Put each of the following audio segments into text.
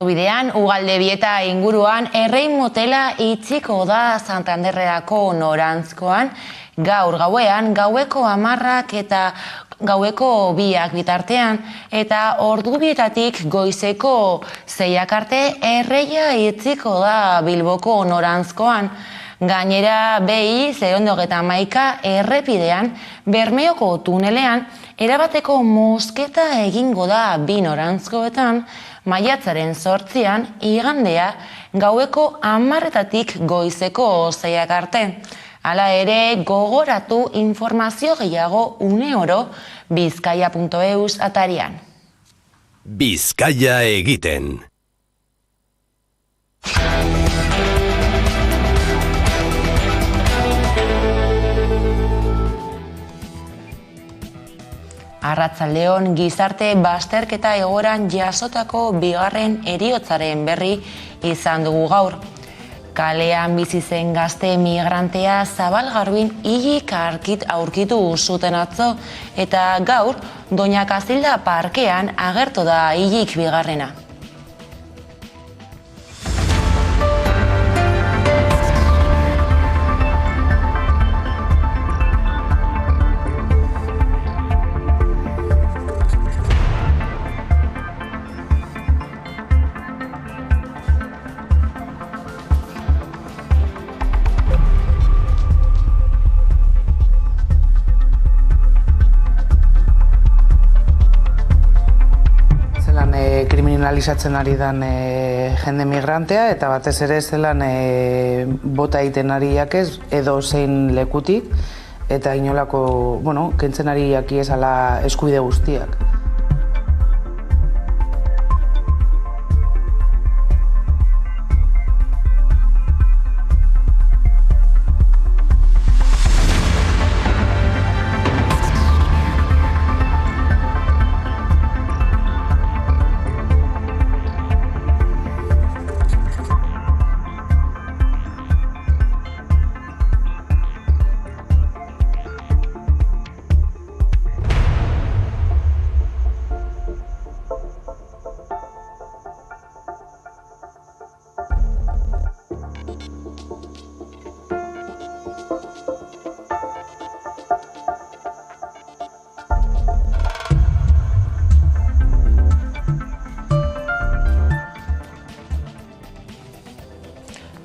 Bidean, Ugaldebieta inguruan, errein motela itxiko da Santanderrerako norantzkoan, gaur gauean, gaueko 10 eta gaueko 2 bitartean, eta ordubietatik goizeko 6 arte erreia itxiko da Bilboko norantzkoan. Gainera, BI 011 errepidean, Bermeoko tunelean, erabateko mosketa egingo da bi norantzkoetan, maiatzaren 8an, igandea, gaueko 10 goizeko 6 arte. Hala ere, gogoratu informazio gehiago uneoro bizkaia.eus atarian. Bizkaia egiten. Arratsaldeon, gizarte bazterketa egoeran jasotako bigarren heriotzaren berri izan dugu gaur. Kalean bizi zen gazte migrantea Zabalgarbin hilik aurkitu zuten atzo, eta gaur Doña Kazilda parkean agertu da hilik bigarrena. Kriminalizatzen ari den jende migrantea, eta batez ere zelan bota egiten ari jakez edo zein lekutik, eta inolako, kentzen ari jakiezala eskubide guztiak.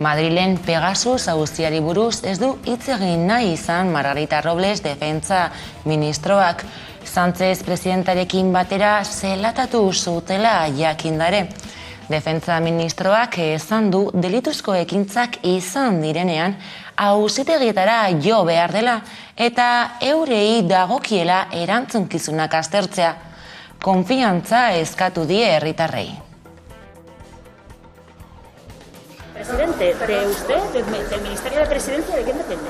Madrilen Pegasus auziari buruz ez du hitz egin nahi izan Margarita Robles defentsa ministroak. Sánchez presidentarekin batera zelatatu zutela jakindare. Defentsa ministroak esan du delituzko ekintzak izan direnean auzitegietara jo behar dela eta eurei dagokiela erantzukizunak aztertzea. Konfiantza eskatu die herritarrei. Presidente, ¿de usted, del Ministerio de Presidencia, de quién depende?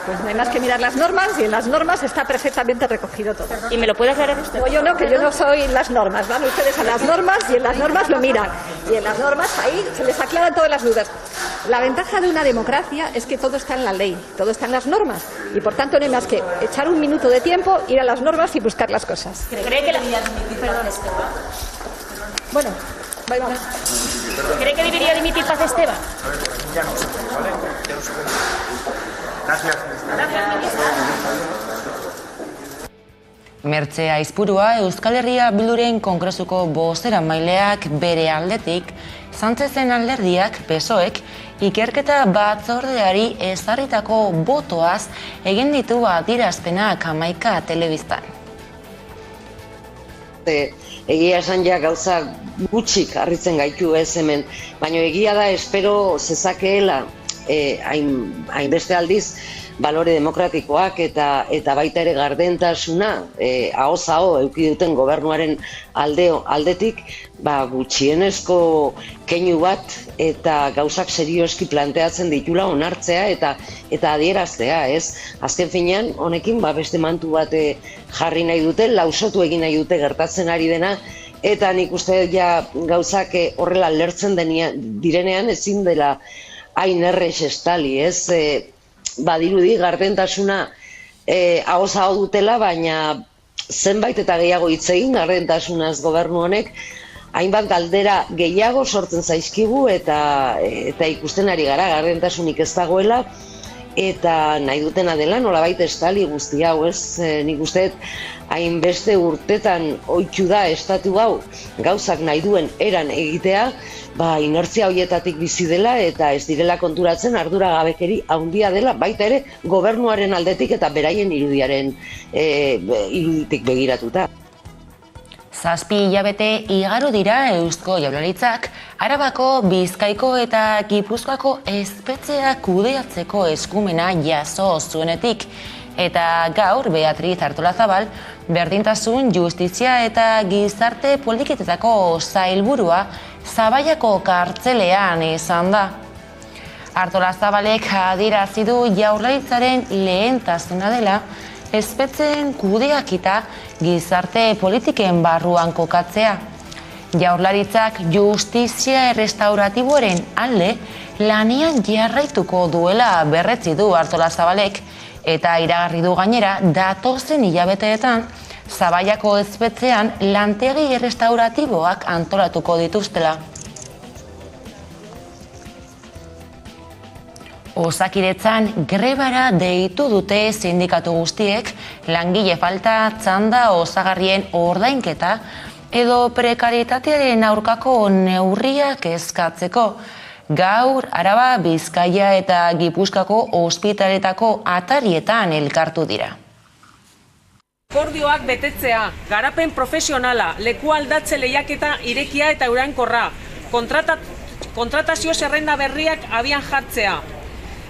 Pues no hay más que mirar las normas y en las normas está perfectamente recogido todo. ¿Y me lo puede aclarar usted? No, yo no, que yo no soy las normas. Van ustedes a las normas y en las normas lo miran. Y en las normas ahí se les aclaran todas las dudas. La ventaja de una democracia es que todo está en la ley, todo está en las normas. Y por tanto no hay más que echar un minuto de tiempo, ir a las normas y buscar las cosas. ¿Cree que la... Perdón, bueno... Vamos. ¿Cree que debería dimitir Paz Esteban? Ya no sé, ¿vale? Ya no sé. Gracias. Mertxe Aizpurua Euskal Herria Bilduren Kongresuko bozeramaileak bere aldetik, Sánchezen alderdiak, PSOEk, ikerketa batzordeari ezarritako botoaz egin ditu adierazpenak 11 telebistan. Egia esan ja gauza gutxik harritzen gaitu ez hemen, baina egia da espero zezakeela hainbeste aldiz balore demokratikoak eta baita ere gardentasuna ahoz aho eduki duten gobernuaren aldetik gutxienezko keinu bat eta gauzak serioski planteatzen ditula onartzea eta adieraztea, ez? Azken finean, honekin beste mantu bat jarri nahi dute, lausotu egin nahi dute gertatzen ari dena, eta nik uste gauzak horrela lertzen direnean ezin dela hain errex estali, ez? Badirudi gardentasuna ahoz aho dutela, baina zenbait eta gehiago hitz egin gardentasunaz gobernu honek, hainbat galdera gehiago sortzen zaizkigu eta ikusten ari gara gardentasunik ez dagoela, eta nahi dutena dela nolabait estali guzti hau, ez? Nik uste hainbeste urtetan ohitu da estatu hau gauzak nahi duen eran egitea, inertzia horietatik bizi dela eta ez direla konturatzen arduragabekeri handia dela, baita ere gobernuaren aldetik eta beraien iruditik begiratuta. 7 hilabete igaro dira Eusko Jaurlaritzak Arabako, Bizkaiko eta Gipuzkoako espetxeak kudeatzeko eskumena jaso zuenetik. Eta gaur Beatriz Artolazabal, berdintasun, justizia eta gizarte politiketetako sailburua Zabaiako kartzelean izan da. Artolazabalek adierazi du Jaurlaritzaren lehentasuna dela espetxeen kudeaketa gizarte politiken barruan kokatzea. Jaurlaritzak justizia errestauratiboaren alde lanean jarraituko duela berretsi du Artolazabalek eta iragarri du gainera datozen hilabeteetan Zabaiako espetxean lantegi errestauratiboak antolatuko dituztela. Osakidetzan grebara deitu dute sindikatu guztiek langile falta, txanda osagarrien ordainketa edo prekaritatearen aurkako neurriak eskatzeko. Gaur, Araba, Bizkaia eta Gipuzkoako ospitaletako atarietan elkartu dira. Akordioak betetzea, garapen profesionala, leku aldatze lehiaketa irekia eta iraunkorra, kontratazio zerrenda berriak abian jartzea,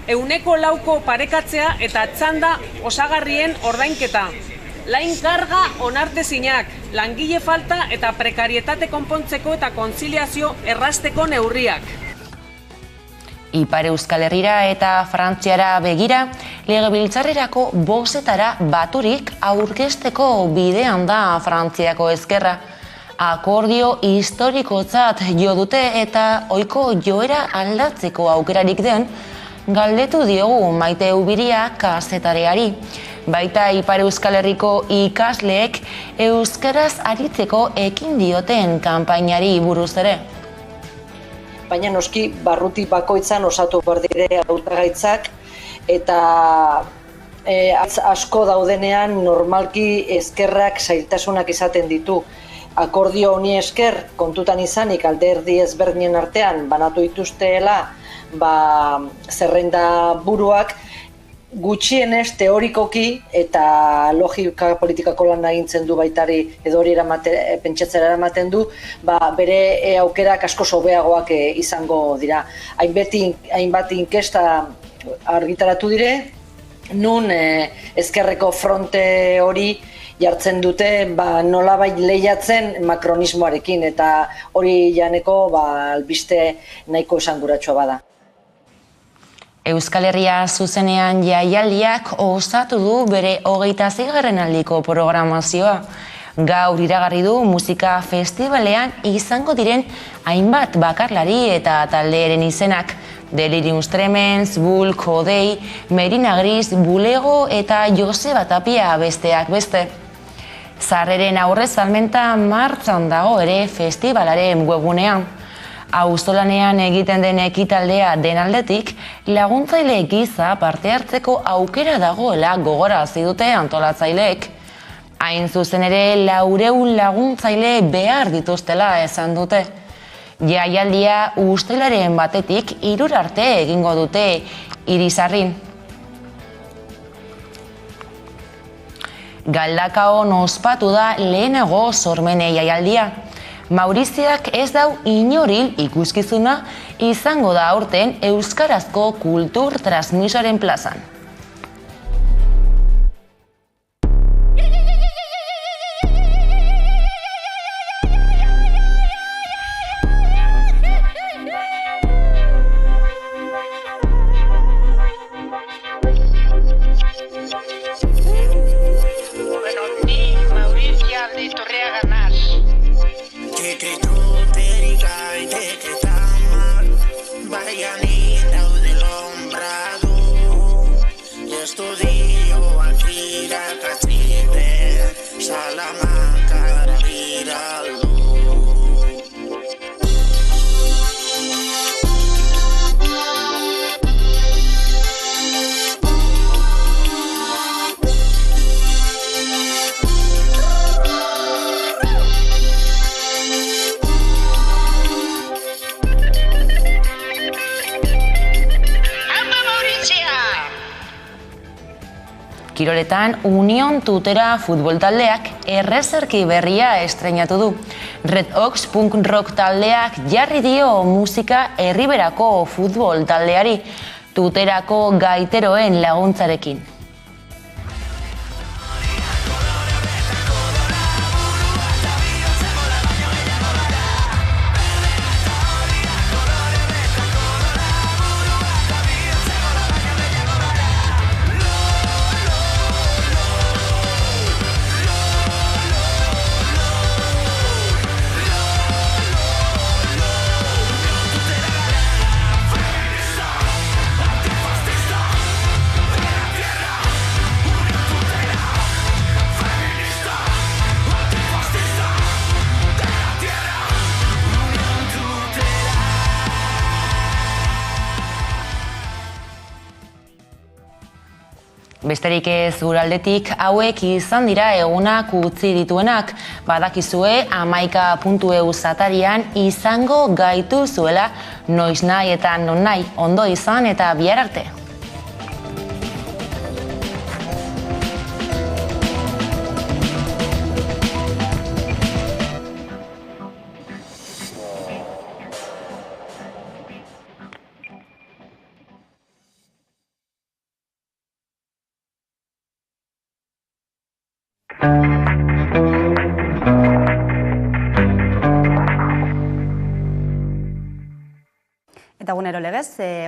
100% parekatzea eta txanda osagarrien ordainketa, lain karga onartezinak, langile falta eta prekarietate konpontzeko eta kontziliazio errazteko neurriak. Ipar Euskal Herrira eta Frantziara begira, legebiltzarrerako bozetara baturik aurkezteko bidean da Frantziako ezkerra. Akordio historikotzat jo dute eta ohiko joera aldatzeko aukerarik den, galdetu diogu Maite Ubiria kazetareari. Baita Ipar Euskal Herriko ikasleek euskaraz aritzeko ekin dioten kanpainari buruz ere. Baina noski barruti bakoitzan osatu behar dire hautagaitzak eta asko daudenean normalki ezkerrak zailtasunak izaten ditu. Akordio honi esker kontutan izanik alderdi ezberdinen artean banatu dituzteela zerrenda buruak gutxienez teorikoki eta logika politikako lan agintzen du baitari edo hori pentsatzera eramaten du, bere aukerak asko hobeagoak izango dira. Hainbat inkesta argitaratu dire, nun ezkerreko fronte hori jartzen dute nolabait lehiatzen makronismoarekin eta hori janeko albiste nahiko esanguratsua bada. Euskal Herria zuzenean jaialdiak osatu du bere 26. aldiko programazioa. Gaur iragarri du musika festivalean izango diren hainbat bakarlari eta taldeeren izenak. Delirium Tremens, Bulk, Odei, Merina Gris, Bulego eta Joseba Tapia besteak beste. Sarreren aurrez salmenta martxan dago ere festivalaren webgunean. Auzolanean egiten den ekitaldea den aldetik, laguntzaile giza parte hartzeko aukera dagoela gogorarazi dute antolatzaileek. Hain zuzen ere 400 laguntzaile behar dituztela esan dute. Jaialdia ustelaren batetik 3 arte egingo dute Irisarrin. Galdakaon ospatu da lehenago sormene jaialdia. Mauriziak ez dau inoril ikuskizuna izango da aurten euskarazko kultur transmisoren plazan. Kiroletan Union Tutera futbol taldeak errezerki berria estreinatu du. Red Ox punk rock taldeak jarri dio musika Herriberako futbol taldeari, Tuterako gaiteroen laguntzarekin. Besterik ez gure aldetik, hauek izan dira egunak utzi dituenak. Badakizue 11.eu atarian izango gaitu zuela noiz nahi eta non nahi. Ondo izan eta bihar arte. Eta egunero legez,